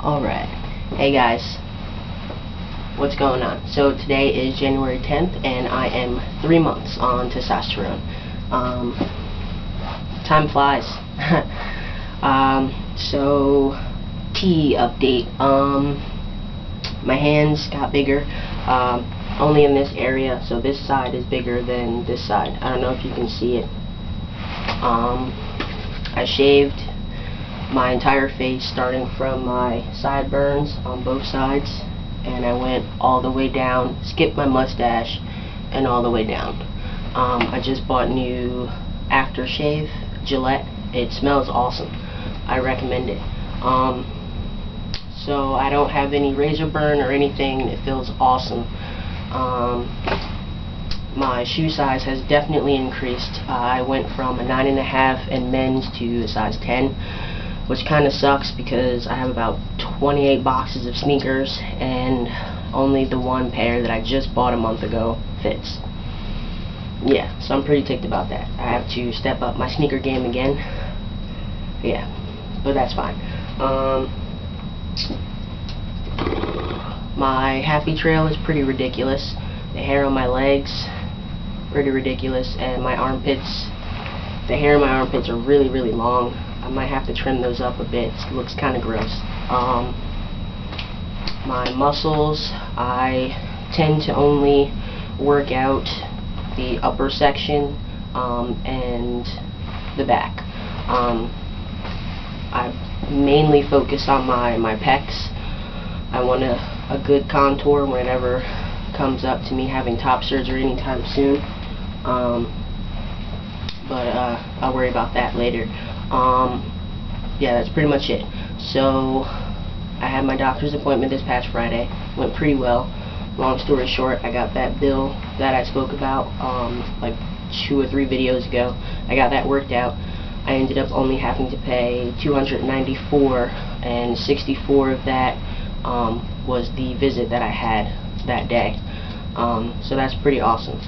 Alright, hey guys, what's going on? So today is January 10th and I am 3 months on testosterone. Time flies. So tea update. My hands got bigger, only in this area, so this side is bigger than this side. I don't know if you can see it. I shaved my entire face, starting from my sideburns on both sides, and I went all the way down, skipped my mustache, and all the way down. I just bought new aftershave Gillette. It smells awesome. I recommend it. So I don't have any razor burn or anything. It feels awesome. My shoe size has definitely increased. I went from a 9.5 in men's to a size 10. Which kind of sucks because I have about 28 boxes of sneakers and only the one pair that I just bought a month ago fits. Yeah, so I'm pretty ticked about that. I have to step up my sneaker game again. Yeah, but that's fine. My happy trail is pretty ridiculous. The hair on my legs, pretty ridiculous, and my armpits, the hair on my armpits are really, really long. I might have to trim those up a bit. It looks kind of gross. My muscles, I tend to only work out the upper section and the back. I mainly focus on my pecs. I want a good contour whenever it comes up to me having top surgery anytime soon. But I'll worry about that later. Yeah, that's pretty much it. So I had my doctor's appointment this past Friday. Went pretty well. Long story short, I got that bill that I spoke about like 2 or 3 videos ago. I got that worked out. I ended up only having to pay $294, and $64 of that was the visit that I had that day. So that's pretty awesome.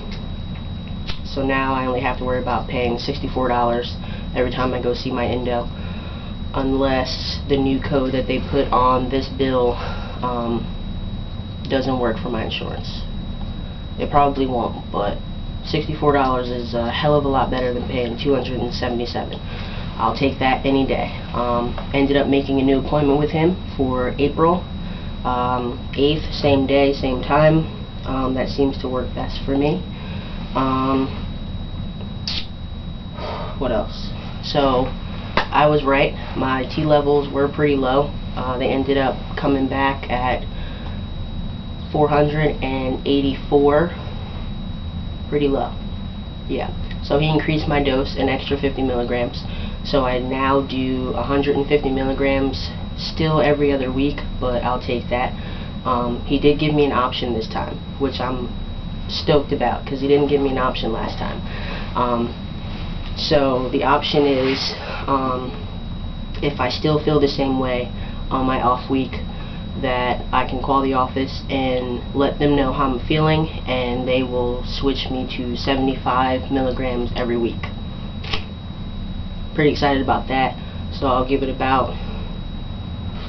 So now I only have to worry about paying $64 every time I go see my endo, unless the new code that they put on this bill doesn't work for my insurance. It probably won't, but $64 is a hell of a lot better than paying $277. I'll take that any day. Ended up making a new appointment with him for April 8th, same day, same time. That seems to work best for me. What else? So I was right. My T levels were pretty low. They ended up coming back at 484. Pretty low. Yeah. So he increased my dose an extra 50 milligrams. So I now do 150 milligrams still every other week, but I'll take that. He did give me an option this time, which I'm stoked about because he didn't give me an option last time. So the option is, if I still feel the same way on my off week, that I can call the office and let them know how I'm feeling, and they will switch me to 75 milligrams every week. Pretty excited about that. So I'll give it about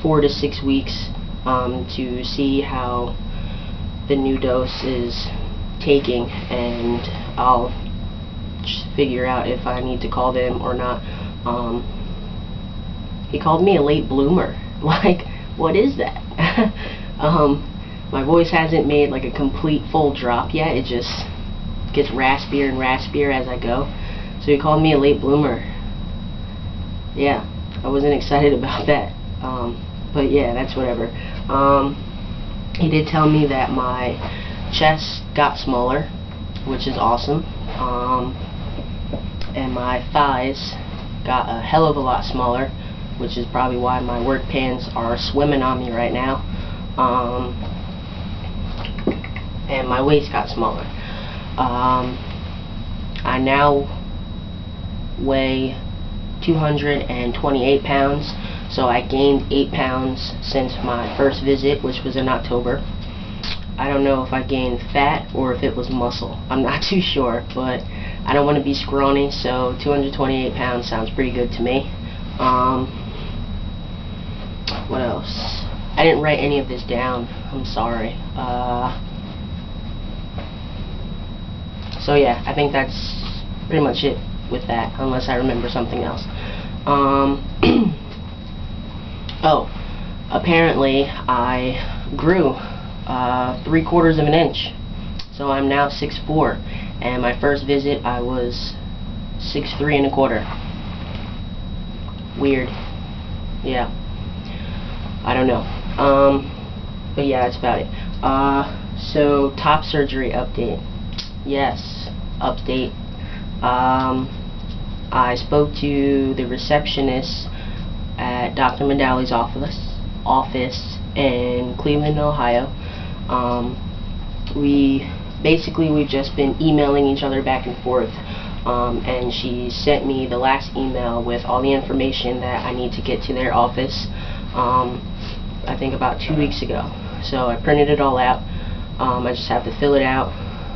4 to 6 weeks to see how the new dose is taking, and I'll just figure out if I need to call them or not. He called me a late bloomer. Like, what is that? My voice hasn't made like a complete full drop yet. It just gets raspier and raspier as I go. So he called me a late bloomer. Yeah, I wasn't excited about that. But yeah, that's whatever. He did tell me that my chest got smaller, which is awesome. And my thighs got a hell of a lot smaller, which is probably why my work pants are swimming on me right now. And my waist got smaller. I now weigh 228 pounds, so I gained 8 pounds since my first visit, which was in October. I don't know if I gained fat or if it was muscle. I'm not too sure, but I don't want to be scrawny, so 228 pounds sounds pretty good to me. What else? I didn't write any of this down. I'm sorry. So yeah, I think that's pretty much it with that, unless I remember something else. Oh, apparently I grew 3/4 of an inch. So I'm now 6'4", and my first visit I was 6'3 1/4. Weird. Yeah. I don't know. But yeah, that's about it. So top surgery update. Yes, update. I spoke to the receptionist at Dr. Medali's office in Cleveland, Ohio. We've just been emailing each other back and forth, and she sent me the last email with all the information that I need to get to their office, I think about 2 weeks ago. So I printed it all out. I just have to fill it out.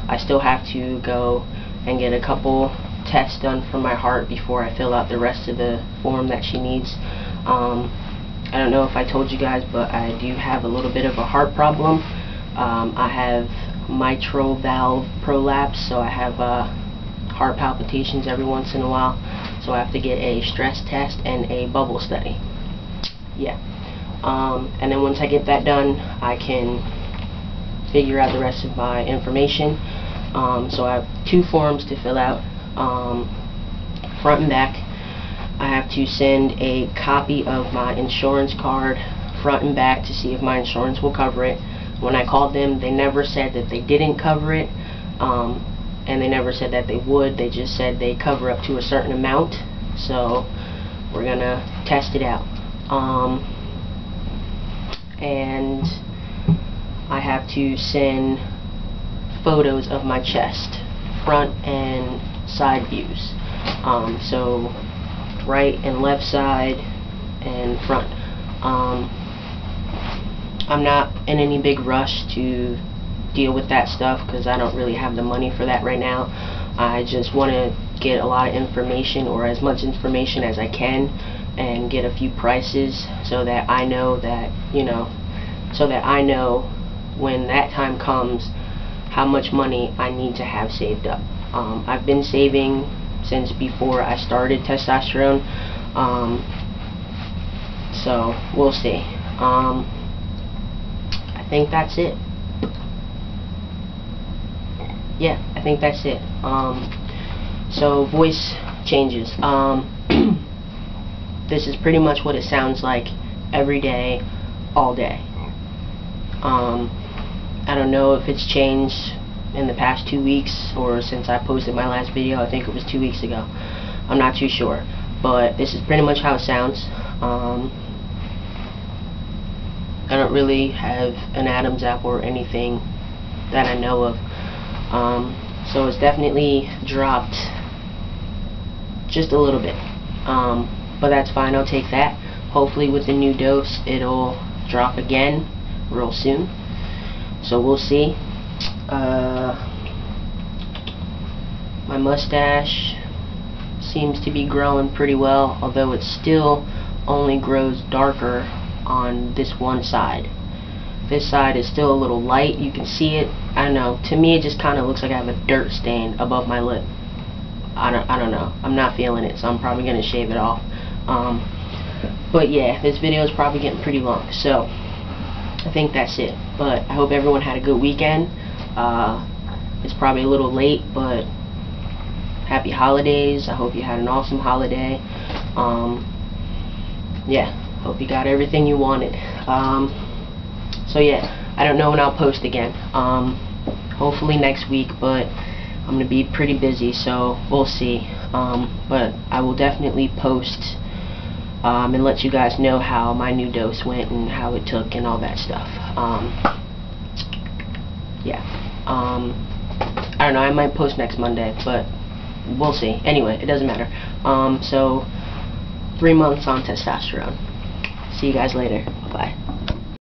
I still have to go and get a couple tests done for my heart before I fill out the rest of the form that she needs. I don't know if I told you guys, but I do have a little bit of a heart problem. I have mitral valve prolapse, so I have heart palpitations every once in a while, so I have to get a stress test and a bubble study. Yeah. And then once I get that done, I can figure out the rest of my information. So I have 2 forms to fill out, front and back. I have to send a copy of my insurance card front and back to see if my insurance will cover it. When I called them, they never said that they didn't cover it, and they never said that they would. They just said they cover up to a certain amount, so we're gonna test it out. And I have to send photos of my chest, front and side views, so right and left side and front. I'm not in any big rush to deal with that stuff because I don't really have the money for that right now. I just want to get a lot of information, or as much information as I can, and get a few prices so that I know that, so that I know when that time comes how much money I need to have saved up. I've been saving since before I started testosterone, so we'll see. I think that's it. Yeah, I think that's it. So voice changes. This is pretty much what it sounds like every day, all day. I don't know if it's changed in the past 2 weeks or since I posted my last video. I think it was 2 weeks ago. I'm not too sure, but this is pretty much how it sounds. I don't really have an Adam's apple or anything that I know of, so it's definitely dropped just a little bit, but that's fine. I'll take that. Hopefully with the new dose it'll drop again real soon, so we'll see. My mustache seems to be growing pretty well, although it still only grows darker on this one side. This side is still a little light. You can see it. I don't know. To me, it just kind of looks like I have a dirt stain above my lip. I don't know. I'm not feeling it, so I'm probably gonna shave it off. But yeah, this video is probably getting pretty long, so I think that's it. But I hope everyone had a good weekend. It's probably a little late, but happy holidays. I hope you had an awesome holiday. Yeah, hope you got everything you wanted. So yeah, I don't know when I'll post again. Hopefully next week, but I'm gonna be pretty busy, so we'll see. But I will definitely post and let you guys know how my new dose went and how it took and all that stuff. Yeah. I don't know, I might post next Monday, but we'll see. Anyway, it doesn't matter. So 3 months on testosterone. See you guys later. Bye-bye.